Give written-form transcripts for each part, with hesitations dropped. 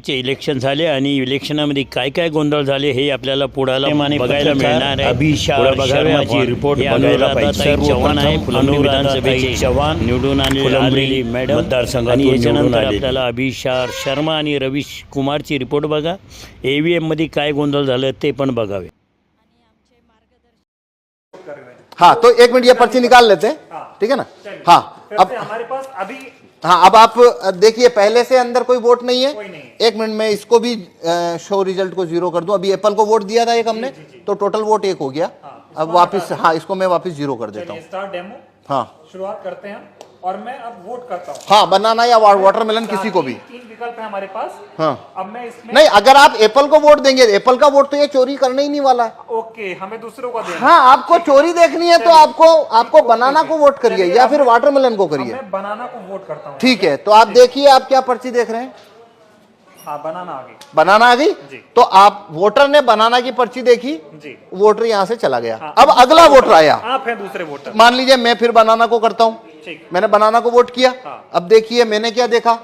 चे इलेक्शन झाले आणि इलेक्शनामध्ये काय काय गोंधळ झाले हे आपल्याला पुढाला बघायला मिळणार आहे. पुढे शर्माची रिपोर्ट बघायला पाहिजे. चव्हाण आहे फुलंब्री विधानसभेचे चव्हाण निवडून आलेली मॅडम मतदारसंघातून निवडून आले. आपल्याला अभिषार शर्मा आणि रवीश कुमारची रिपोर्ट बघा. EVM मध्ये काय गोंधळ झालं ते पण बघावे. हाँ तो एक मिनट ये पर्ची निकाल लेते हैं, ठीक है ना। हाँ अब हमारे पास अभी हाँ अब आप देखिए पहले से अंदर कोई वोट नहीं है। कोई नहीं। एक मिनट में इसको भी शो रिजल्ट को 0 कर दूं। अभी एप्पल को वोट दिया था एक हमने, तो टोटल वोट 1 हो गया। अब वापस हाँ इसको मैं वापस 0 कर देता हूँ। स्टार्ट डेमो हाँ शुरुआत करते हैं और मैं अब वोट करता हूँ। हाँ बनाना या वाटरमेलन किसी को भी। 3 विकल्प है हमारे पास। हाँ अब मैं इसमें नहीं, अगर आप एप्पल को वोट देंगे, एप्पल का वोट तो ये चोरी करने ही नहीं वाला है। ओके हमें दूसरों को देना। हाँ आपको चोरी देखनी है तो आपको बनाना को वोट करिए या फिर वाटरमेलन को करिए। मैं बनाना को वोट करता हूँ। ठीक है, तो आप देखिए आप क्या पर्ची देख रहे हैं। हाँ बनाना आ गई। बनाना आ गई जी। तो आप वोटर ने बनाना की पर्ची देखी, जी वोटर यहाँ से चला गया। हाँ, अब अगला वोटर आया। आप हैं दूसरे वोटर। मान लीजिए मैं फिर बनाना को करता हूँ, ठीक। मैंने बनाना को वोट किया। हाँ। अब देखिए मैंने क्या देखा,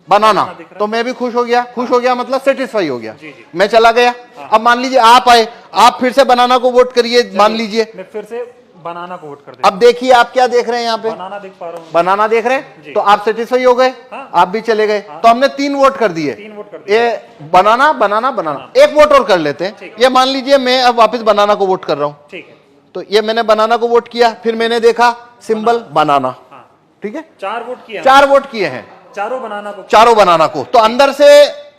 बनाना, दिख रहा है। तो मैं भी खुश हो गया। खुश हो गया मतलब सेटिस्फाई हो गया। जी, जी। मैं चला गया। अब मान लीजिए आप आए, आप फिर से बनाना को वोट करिए। मान लीजिए मैं फिर से बनाना को वोट कर देता अब देखिए आप क्या देख रहे हैं यहाँ पे, हूँ। बनाना देख पा रहा हूँ। बनाना देख रहे हैं, जी। तो आप सेटिस्फाई हो गए। हाँ। आप भी चले गए। तो हमने 3 वोट कर दिए। 3 वोट कर दिए। ये बनाना बनाना बनाना, एक वोट और कर लेते हैं। ठीक। ये मान लीजिए मैं अब वापस बनाना को वोट कर रहा हूँ, ठीक है। तो ये मैंने बनाना को वोट किया, फिर मैंने देखा सिंबल बनाना, हाँ ठीक है। 4 वोट किया। 4 वोट किए हैं, चारों बनाना को। चारों बनाना को। तो अंदर से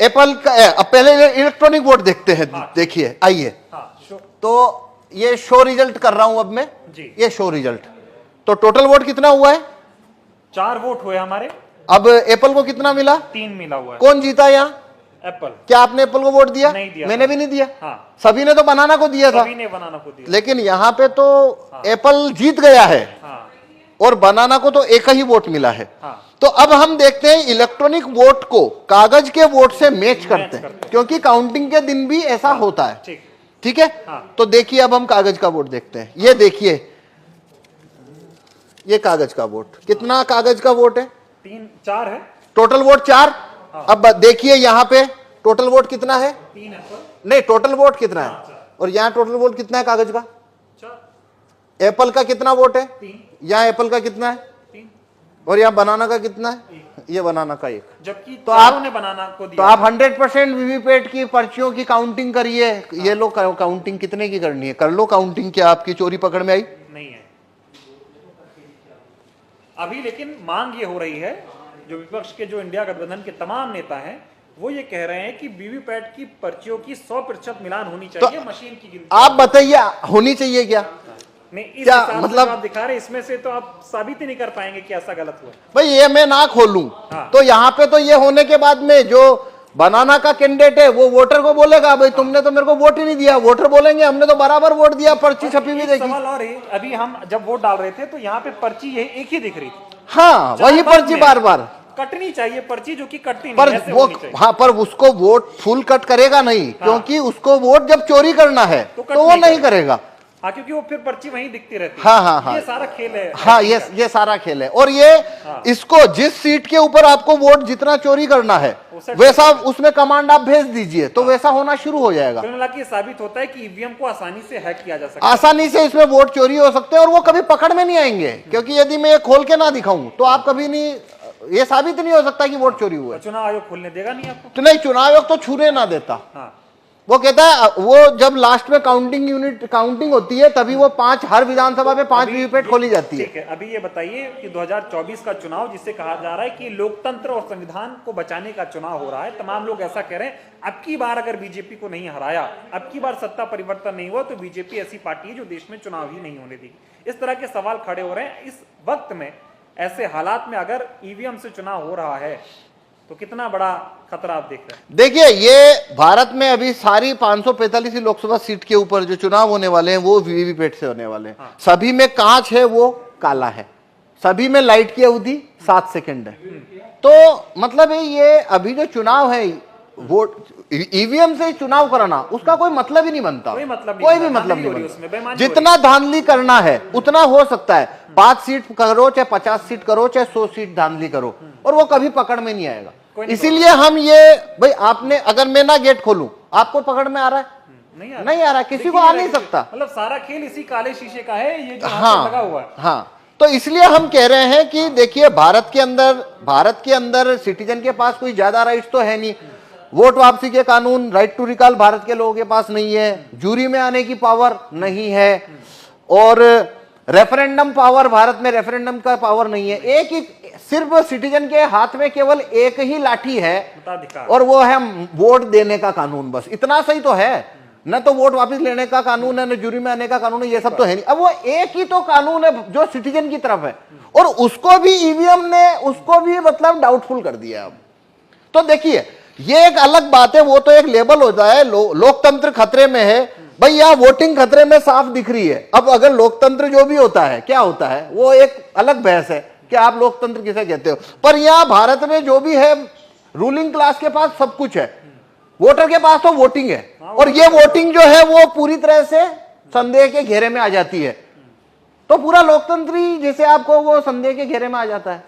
एप्पल का अब पहले इलेक्ट्रॉनिक वोट देखते हैं। देखिए आइए, हाँ तो ये शो रिजल्ट कर रहा हूं अब मैं जी। ये शो रिजल्ट। तो टोटल वोट कितना हुआ है, 4 वोट हुए हमारे। अब एप्पल को कितना मिला, 3 मिला हुआ है। कौन जीता यहाँ, एप्पल। क्या आपने एप्पल को वोट दिया? नहीं दिया। मैंने भी नहीं दिया। हाँ सभी ने तो बनाना को दिया था, सभी ने बनाना को दिया। लेकिन यहाँ पे तो एप्पल जीत गया है हाँ और बनाना को तो एक ही वोट मिला है। हाँ तो अब हम देखते हैं इलेक्ट्रॉनिक वोट को कागज के वोट से मैच करते हैं, क्योंकि काउंटिंग के दिन भी ऐसा होता है, ठीक। ठीक है। हाँ। तो देखिए अब हम कागज का वोट देखते हैं। ये देखिए ये कागज का वोट, कितना कागज का वोट है, 4 है। Total vote 4। अब देखिए यहाँ पे टोटल वोट कितना है, 3 एप्पल। नहीं टोटल वोट कितना है, और यहाँ टोटल वोट कितना है कागज का, 4 एप्पल का कितना वोट है, 3 यहाँ एप्पल का कितना है, 3 और यहाँ बनाना का कितना है, ये बनाना का 1। जबकि तो चारों आप ने बनाना को तो दिया। आप 100% वीवीपैट की पर्चियों की काउंटिंग करिए। ये लो काउंटिंग कितने की करनी है, कर लो काउंटिंग। क्या आपकी चोरी पकड़ में आई? नहीं है अभी, लेकिन मांग ये हो रही है, जो विपक्ष के जो इंडिया गठबंधन के तमाम नेता हैं वो ये कह रहे हैं कि वीवीपैट की पर्चियों की 100% मिलान होनी चाहिए। मशीन की गिनती आप बताइए होनी चाहिए क्या? नहीं, इस क्या हिसाब से मतलब- जो आप दिखा रहे हैं इसमें से तो आप साबित ही नहीं कर पाएंगे कि ऐसा गलत हुआ। भाई ये मैं ना खोलूं हाँ। तो यहाँ पे तो ये होने के बाद में जो बनाना का कैंडिडेट है वो वोटर को बोलेगा भाई तुमने तो मेरे को वोट ही नहीं दिया। वोटर बोलेंगे हमने तो बराबर वोट दिया, पर्ची छपी हुई एक देखी। सवाल और है, अभी हम जब वोट डाल रहे थे तो यहाँ पे पर्ची ये एक ही दिख रही थी। हाँ वही चार पर्ची में बार बार कटनी चाहिए पर्ची, जो कि कटती नहीं, पर ऐसे वो होनी चाहिए। हाँ पर उसको वोट फुल कट करेगा नहीं, क्योंकि उसको वोट जब चोरी करना है तो कट तो वो नहीं नहीं करेगा। हाँ क्योंकि वो फिर पर्ची वहीं दिखती रहती है। हाँ, हाँ, हाँ। ये सारा खेल है। हाँ ये सारा खेल है। और ये इसको जिस सीट के ऊपर आपको वोट जितना चोरी करना है वैसा उसमें कमांड आप भेज दीजिए तो वैसा होना शुरू हो जाएगा। कुल मिला के ये साबित होता है कि ईवीएम को आसानी से हैक किया जा सकता है। आसानी से इसमें वोट चोरी हो सकते हैं और वो कभी पकड़ में नहीं आएंगे, क्योंकि यदि मैं ये खोल के ना दिखाऊं तो आप कभी नहीं, ये साबित नहीं हो सकता कि वोट चोरी हुआ है। चुनाव आयोग खोलने देगा नहीं आपको। तो नहीं, चुनाव आयोग तो छूने ना देता। हाँ वो कहता है वो जब लास्ट में काउंटिंग होती है तभी वो 5 हर विधानसभा में 5 वीवीपैट खोली जाती है। ठीक है, अभी ये बताइए कि 2024 का चुनाव जिसे कहा जा रहा है कि लोकतंत्र और संविधान को बचाने का चुनाव हो रहा है, तमाम लोग ऐसा कह रहे हैं अब की बार अगर बीजेपी को नहीं हराया, अब की बार सत्ता परिवर्तन नहीं हुआ तो बीजेपी ऐसी पार्टी है जो देश में चुनाव ही नहीं होने देगी। इस तरह के सवाल खड़े हो रहे हैं। इस वक्त में ऐसे हालात में अगर ईवीएम से चुनाव हो रहा है तो कितना बड़ा खतरा आप देख रहे हैं? देखिए ये भारत में अभी सारी 545 लोकसभा सीट के ऊपर जो चुनाव होने वाले हैं वो वीवीपैट से होने वाले हैं। हाँ। सभी में कांच है, वो काला है, सभी में लाइट की अवधि 7 सेकंड है। तो मतलब ये अभी जो चुनाव है वोट ईवीएम से चुनाव कराना उसका कोई मतलब ही नहीं बनता, कोई मतलब नहीं, कोई भी मतलब धांधली हो नहीं रही है उसमें, बेईमानी हो जितना धांधली करना है उतना हो सकता है। 5 सीट करो चाहे 50 सीट करो चाहे 100 सीट धांधली करो और वो कभी पकड़ में नहीं आएगा। इसीलिए हम ये भाई आपने अगर मैं ना गेट खोलूं आपको पकड़ में आ रहा है नहीं आ रहा, किसी को आ नहीं सकता। मतलब सारा खेल इसी काले शीशे का है, ये जो हाँ लगा हुआ है। हाँ, तो इसलिए हम कह रहे हैं कि देखिए भारत के अंदर सिटीजन के पास कोई ज्यादा राइट्स तो है नहीं। वोट वापसी के कानून, राइट टू रिकॉल भारत के लोगों के पास नहीं है, जूरी में आने की पावर नहीं है, और रेफरेंडम पावर, भारत में रेफरेंडम का पावर नहीं है। एक ही सिर्फ सिटीजन के हाथ में केवल एक ही लाठी है और वो है वोट देने का कानून, बस इतना सही तो है। न तो वोट वापस लेने का कानून है, न जूरी में आने का कानून है, ये सब तो है नहीं। अब वो एक ही तो कानून है जो सिटीजन की तरफ है, और उसको भी ईवीएम ने उसको भी मतलब डाउटफुल कर दिया। अब तो देखिए ये एक अलग बात है, वो तो एक लेबल होता है लोकतंत्र खतरे में है। भाई यहाँ वोटिंग खतरे में साफ दिख रही है। अब अगर लोकतंत्र जो भी होता है क्या होता है वो एक अलग बहस है कि आप लोकतंत्र किसे कहते हो, पर यहाँ भारत में जो भी है रूलिंग क्लास के पास सब कुछ है, वोटर के पास तो वोटिंग है, और ये वोटिंग जो है वो पूरी तरह से संदेह के घेरे में आ जाती है। तो पूरा लोकतंत्र ही जैसे आपको वो संदेह के घेरे में आ जाता है।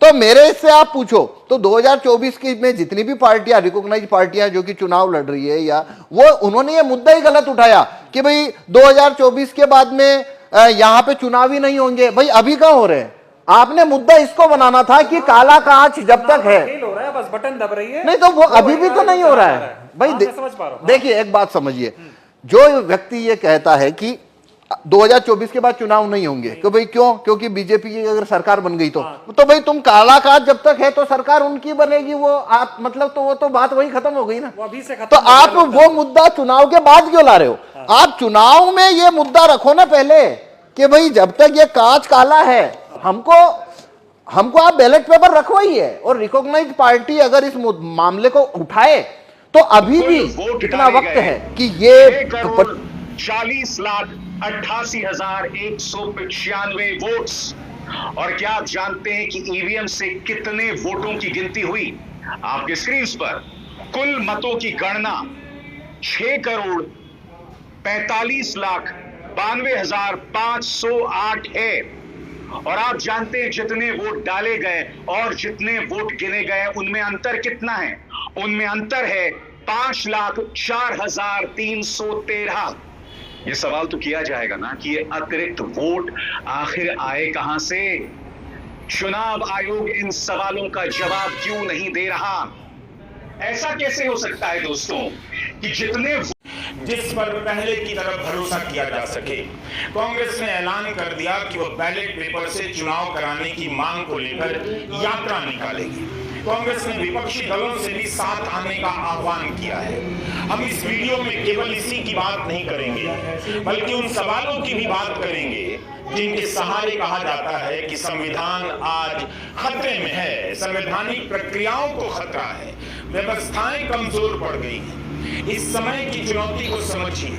तो मेरे से आप पूछो तो 2024 की में जितनी भी पार्टियां, रिकॉग्नाइज पार्टियां जो कि चुनाव लड़ रही है, या वो उन्होंने ये मुद्दा ही गलत उठाया कि भाई 2024 के बाद में यहाँ पे चुनाव ही नहीं होंगे। भाई अभी कहाँ हो रहे हैं? आपने मुद्दा इसको बनाना था कि काला कांच जब तक है, खेल हो रहा है, बस बटन दब रही है, नहीं तो वो अभी भी तो नहीं हो रहा है। भाई देखिए एक बात समझिए, जो व्यक्ति ये कहता है कि 2024 के बाद चुनाव नहीं होंगे, तो भाई क्यों? क्योंकि बीजेपी की अगर सरकार बन गई तो भाई तुम काला कांच जब तक है तो सरकार उनकी बनेगी, वो आप मतलब तो वो तो बात वही खत्म हो गई ना। वो अभी से खत्म तो आप वो मुद्दा चुनाव के बाद क्यों ला रहे हो? आप चुनाव में ये मुद्दा रखो ना पहले कि भाई जब तक ये कांच काला है हमको आप बैलेट पेपर रखवाई है, और रिकॉग्नाइज्ड पार्टी अगर इस मामले को उठाए तो अभी भी कितना वक्त है कि ये 40,88,195 वोट्स। और क्या आप जानते हैं कि ईवीएम से कितने वोटों की गिनती हुई? आपके स्क्रीन पर कुल मतों की गणना 6,45,92,508 है। और आप जानते हैं जितने वोट डाले गए और जितने वोट गिने गए उनमें अंतर कितना है? उनमें अंतर है 5,04,313। ये सवाल तो किया जाएगा ना कि ये अतिरिक्त वोट आखिर आए कहां से? चुनाव आयोग इन सवालों का जवाब क्यों नहीं दे रहा? ऐसा कैसे हो सकता है दोस्तों कि जितने जिस पर पहले की तरफ भरोसा किया जा सके, कांग्रेस ने ऐलान कर दिया कि वह बैलेट पेपर से चुनाव कराने की मांग को लेकर यात्रा निकालेगी। कांग्रेस ने विपक्षी दलों से भी साथ आने का आह्वान किया है। हम इस वीडियो में केवल इसी की बात नहीं करेंगे, बल्कि उन सवालों की भी बात करेंगे जिनके सहारे कहा जाता है कि संविधान आज खतरे में है, संवैधानिक प्रक्रियाओं को खतरा है, व्यवस्थाएं कमजोर पड़ गई हैं। इस समय की चुनौती को समझिए।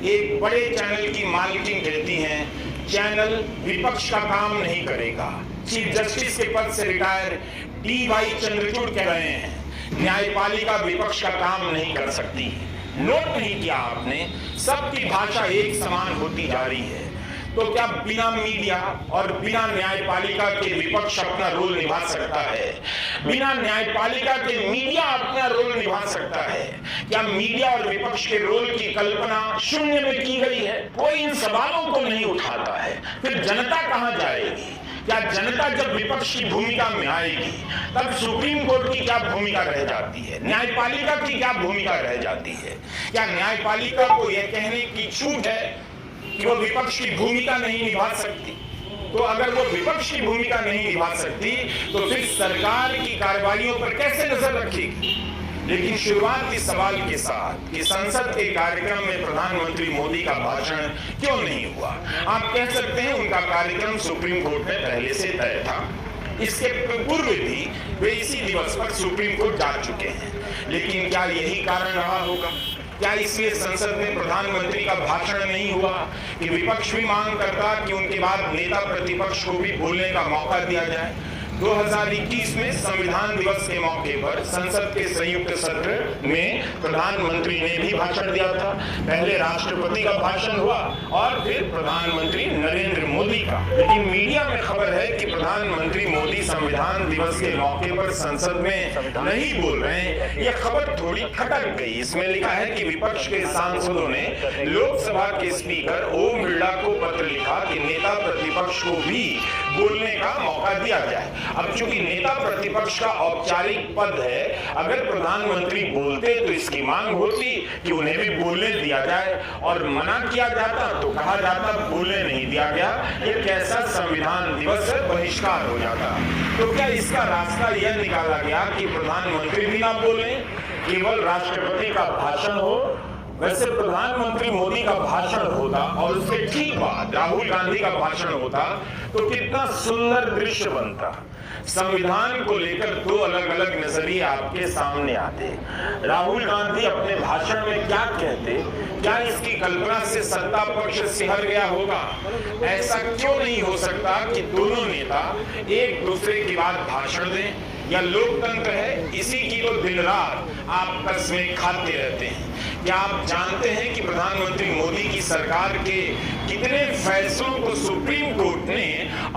एक बड़े चैनल की मालकिन कहती हैं चैनल विपक्ष का काम नहीं करेगा। चीफ जस्टिस के पद से रिटायर डी.वाई. चंद्रचूड़ कह रहे हैं न्यायपालिका विपक्ष का काम नहीं कर सकती। नोट नहीं किया आपने, सबकी भाषा एक समान होती जा रही है। तो क्या बिना मीडिया और बिना न्यायपालिका के विपक्ष अपना रोल निभा सकता है? बिना न्यायपालिका के मीडिया अपना रोल निभा सकता है? क्या मीडिया और विपक्ष के रोल की कल्पना शून्य में की गई है? कोई इन सवालों को नहीं उठाता है। फिर जनता कहां जाएगी? क्या जनता जब विपक्ष की भूमिका में आएगी तब सुप्रीम कोर्ट की क्या भूमिका रह जाती है? न्यायपालिका की क्या भूमिका रह जाती है? क्या न्यायपालिका को यह कहने की छूट है कि वो विपक्ष की भूमिका नहीं निभा सकती? तो अगर वो विपक्ष की भूमिका नहीं निभा सकती तो फिर सरकार की कार्रवाइयों पर कैसे नजर रखेगी? लेकिन शुरुआत इस सवाल के साथ कि संसद के कार्यक्रम में प्रधानमंत्री मोदी का भाषण क्यों नहीं हुआ? आप कह सकते हैं उनका कार्यक्रम सुप्रीम कोर्ट में पहले से तय था। इसके पूर्व भी वे इसी दिवस पर सुप्रीम कोर्ट जा चुके हैं। लेकिन क्या यही कारण रहा होगा? क्या इसलिए संसद में प्रधानमंत्री का भाषण नहीं हुआ कि विपक्ष भी मांग करता कि उनके बाद नेता प्रतिपक्ष को भी बोलने का मौका दिया जाए? 2021 में संविधान दिवस के मौके पर संसद के संयुक्त सत्र में प्रधानमंत्री ने भी भाषण दिया था। पहले राष्ट्रपति का भाषण हुआ और फिर प्रधानमंत्री नरेंद्र मोदी का। लेकिन मीडिया में खबर है कि प्रधानमंत्री मोदी संविधान दिवस के मौके पर संसद में नहीं बोल रहे हैं। यह खबर थोड़ी खटक गई। इसमें लिखा है कि विपक्ष के सांसदों ने लोकसभा के स्पीकर ओम बिरला को पत्र लिखा कि नेता प्रतिपक्ष को भी बोलने का मौका दिया जाए। अब चूंकि नेता प्रतिपक्ष का औपचारिक पद है, अगर प्रधानमंत्री बोलते तो इसकी मांग होती कि उन्हें भी बोलने दिया जाए, और मना किया जाता तो कहा जाता बोलने नहीं दिया गया, ये कैसा संविधान दिवस है, बहिष्कार हो जाता। तो क्या इसका रास्ता यह निकाला गया कि प्रधानमंत्री भी ना बोले, केवल राष्ट्रपति का भाषण हो? वैसे प्रधानमंत्री मोदी का भाषण होता और उसके ठीक बाद राहुल गांधी का भाषण होता तो कितना सुंदर दृश्य बनता। संविधान को लेकर दो अलग अलग नजरिए आपके सामने आते। राहुल गांधी अपने भाषण में क्या कहते, क्या इसकी कल्पना से सत्ता पक्ष सिहर गया होगा? ऐसा क्यों नहीं हो सकता कि दोनों नेता एक दूसरे की बात भाषण दें? या लोकतंत्र है, इसी की तो दिन रात आपस में खाते रहते हैं। क्या आप जानते हैं कि प्रधानमंत्री मोदी की सरकार के कितने फैसलों को सुप्रीम कोर्ट ने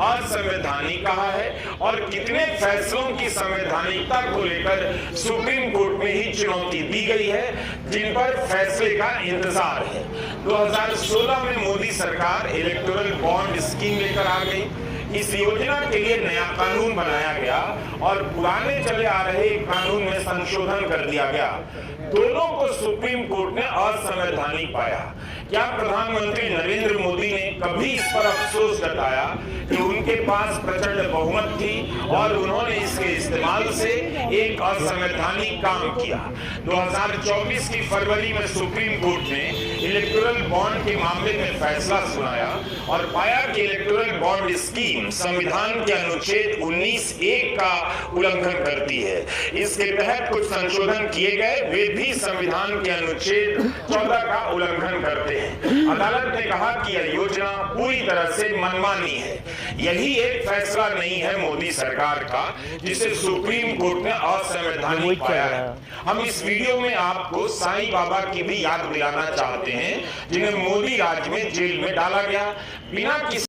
असंवैधानिक कहा है और कितने फैसलों की संवैधानिकता को लेकर सुप्रीम कोर्ट में ही चुनौती दी गई है, जिन पर फैसले का इंतजार है। 2016 में मोदी सरकार इलेक्टोरल बॉन्ड स्कीम लेकर आ गई। इस योजना के लिए नया कानून बनाया गया और पुराने चले आ रहे कानून में संशोधन कर दिया गया। दोनों को सुप्रीम कोर्ट ने असंवैधानिक पाया। क्या प्रधानमंत्री नरेंद्र मोदी ने कभी इस पर अफसोस जताया कि उनके पास प्रचंड बहुमत थी और उन्होंने इसके इस्तेमाल से एक असंवैधानिक काम किया? 2024 की फरवरी में सुप्रीम कोर्ट ने इलेक्टोरल बॉन्ड के मामले में फैसला सुनाया और पाया कि इलेक्टोरल बॉन्ड स्कीम संविधान के अनुच्छेद 19(1) का उल्लंघन करती है। इसके तहत कुछ संशोधन किए गए, वे भी संविधान के अनुच्छेद 14 का उल्लंघन करते हैं। अदालत ने कहा कि यह योजना पूरी तरह से मनमानी है। यही एक फैसला नहीं है मोदी सरकार का जिसे सुप्रीम कोर्ट ने असंवैधानिक पाया है। हम इस वीडियो में आपको साईं बाबा की भी याद दिलाना चाहते हैं, जिन्हें मोदी राज में जेल में डाला गया बिना किसी